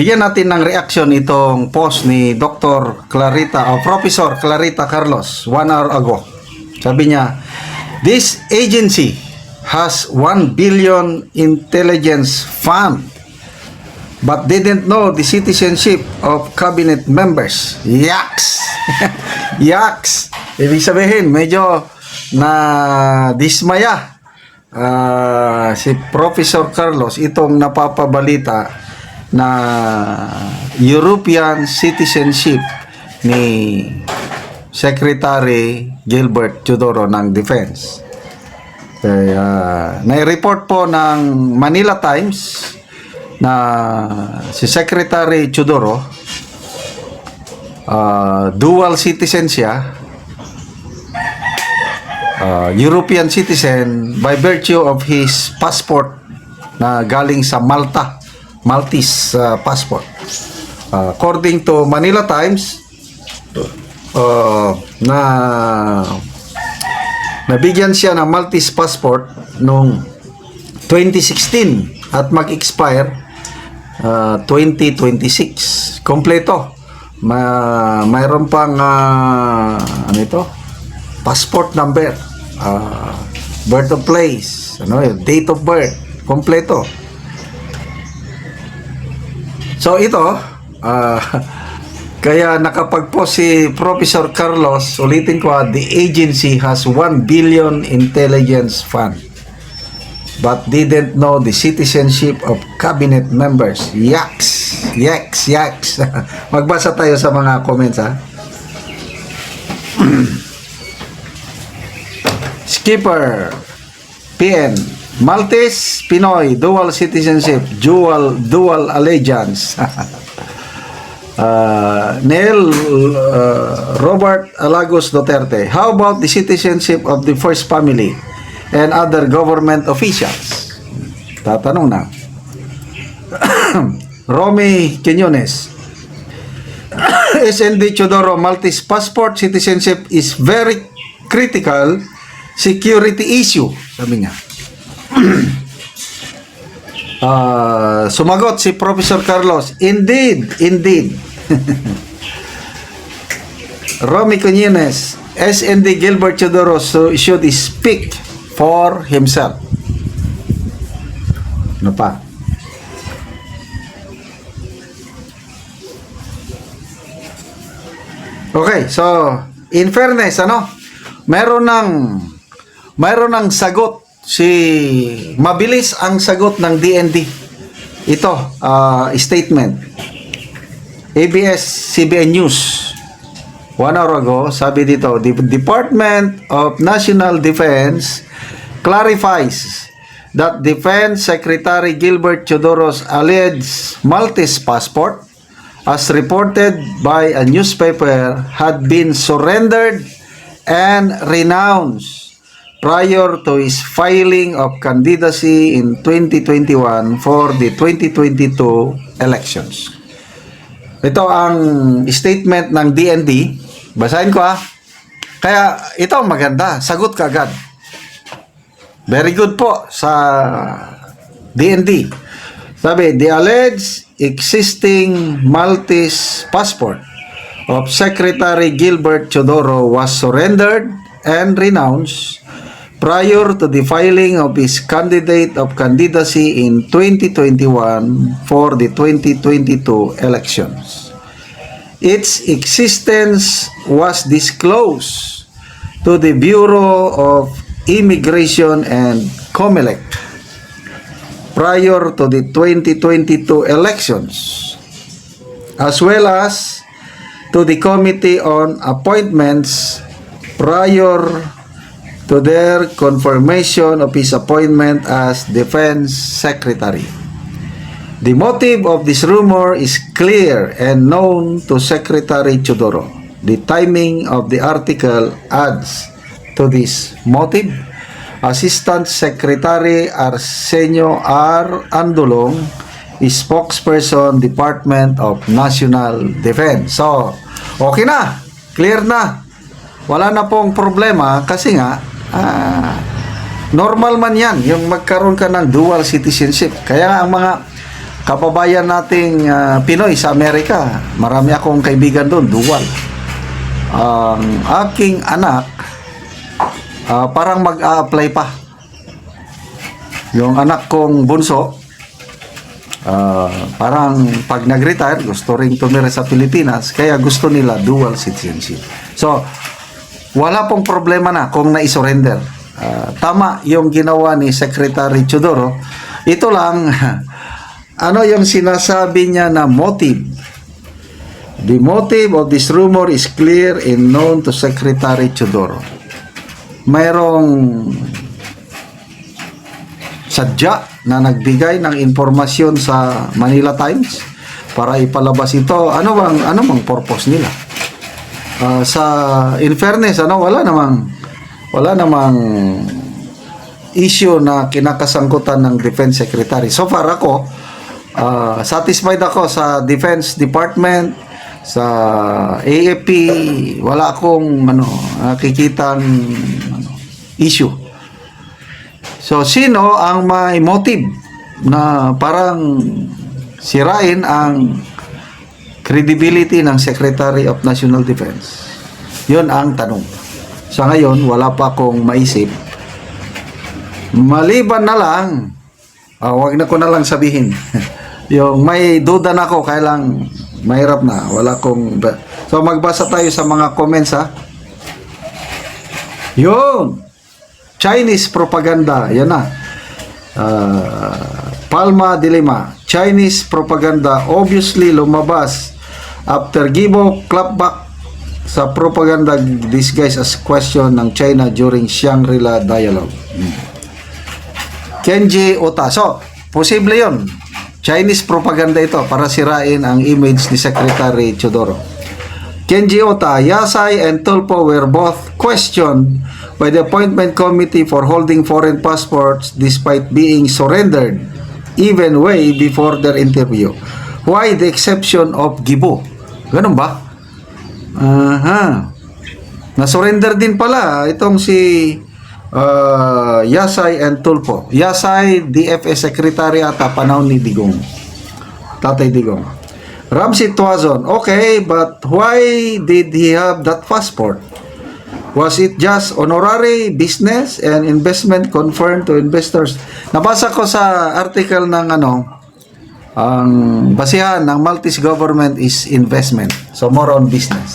Bigyan natin ng reaction itong post ni Dr. Clarita o Professor Clarita Carlos 1 hour ago. Sabi niya, this agency has 1 billion intelligence fund but didn't know the citizenship of cabinet members. Yaks! Yaks! Ibig sabihin, medyo na dismaya si Professor Carlos itong napapabalita na European citizenship ni Secretary Gilbert Teodoro ng Defense. Nai-report po ng Manila Times na si Secretary Teodoro dual citizen siya, European citizen by virtue of his passport na galing sa Maltese passport. According to Manila Times, nabigyan siya ng Maltese passport noong 2016 at mag-expire 2026. Kompleto. Mayroon pang passport number, birth of place, date of birth, kompleto. So ito, kaya nakapag-post si Professor Carlos, ulitin ko, the agency has 1 billion intelligence fund but didn't know the citizenship of cabinet members. Yaks! Yaks! Yaks! Magbasa tayo sa mga comments, ha? Skipper PN, Maltese, Pinoy, dual citizenship, dual allegiance. Neil Robert Alagos Duterte, how about the citizenship of the first family and other government officials? Tatanong na. Romy Quinones, SND Teodoro Maltese passport citizenship is very critical security issue, sabi niya. Sumagot si Professor Carlos, indeed. Romy Quinones, SND Gilbert Teodoro should speak for himself. Ano pa? Okay, so in fairness, mayroon ng sagot mabilis ang sagot ng DND. Ito, statement. ABS-CBN News 1 hour ago, sabi dito, the Department of National Defense clarifies that Defense Secretary Gilbert Teodoro's alleged Maltese passport, as reported by a newspaper, had been surrendered and renounced prior to his filing of candidacy in 2021 for the 2022 elections. Ito ang statement ng DND. Basahin ko, Kaya ito maganda. Sagot kaagad. Very good po sa DND. Sabi, the alleged existing Maltese passport of Secretary Gilbert Teodoro was surrendered and renounced prior to the filing of his candidate of candidacy in 2021 for the 2022 elections. Its existence was disclosed to the Bureau of Immigration and COMELEC prior to the 2022 elections, as well as to the Committee on Appointments prior to their confirmation of his appointment as Defense Secretary. The motive of this rumor is clear and known to Secretary Teodoro. The timing of the article adds to this motive. Assistant Secretary Arsenio R. Andulong, spokesperson, Department of National Defense. So, okay na. Clear na. Wala na pong problema kasi nga, normal man yan, yung magkaroon ka ng dual citizenship. Kaya ang mga kababayan nating Pinoy sa Amerika. Marami akong kaibigan doon, dual. Ang aking anak, parang mag-a-apply pa. Yung anak kong bunso, parang pag nag-retire, gusto rin tumira sa Pilipinas, kaya gusto nila dual citizenship. So, wala pong problema na kung na-surrender. Tama yung ginawa ni Secretary Chodoro. Ito lang, ano yung sinasabi niya na motive? The motive of this rumor is clear and known to Secretary Chodoro. Mayroong sadya na nagbigay ng impormasyon sa Manila Times para ipalabas ito. Ano bang purpose nila? In fairness, wala namang issue na kinakasangkutan ng Defense Secretary. So far ako, satisfied ako sa Defense Department, sa AFP, wala akong nakikitang issue. So, sino ang may motive na parang sirain ang credibility ng Secretary of National Defense? Yun ang tanong. Sa ngayon, wala pa akong maisip. Maliban na lang, wag na ko na lang sabihin. Yung may duda na ako, kaya lang mahirap na. Wala akong... So, magbasa tayo sa mga comments, ha? Yun! Chinese propaganda. Yan na. Palma Dilema. Chinese propaganda obviously lumabas after Gibo clapback sa propaganda disguised as question ng China during Shangri-La Dialogue. Kenji Ota. So, posible yun. Chinese propaganda ito para sirain ang image ni Secretary Chodoro. Kenji Ota, Yasay and Tulfo were both questioned by the appointment committee for holding foreign passports despite being surrendered even way before their interview. Why the exception of Gibo? Ganun ba? Na-surrender din pala itong si Yasay and Tulfo. Yasay, DFS Secretary ata panahon ni Digong. Tatay Digong. Ramsey Tuazon, okay, but why did he have that passport? Was it just honorary business and investment confirmed to investors? Nabasa ko sa article ng ang basihan ng Maltese government is investment. So more on business.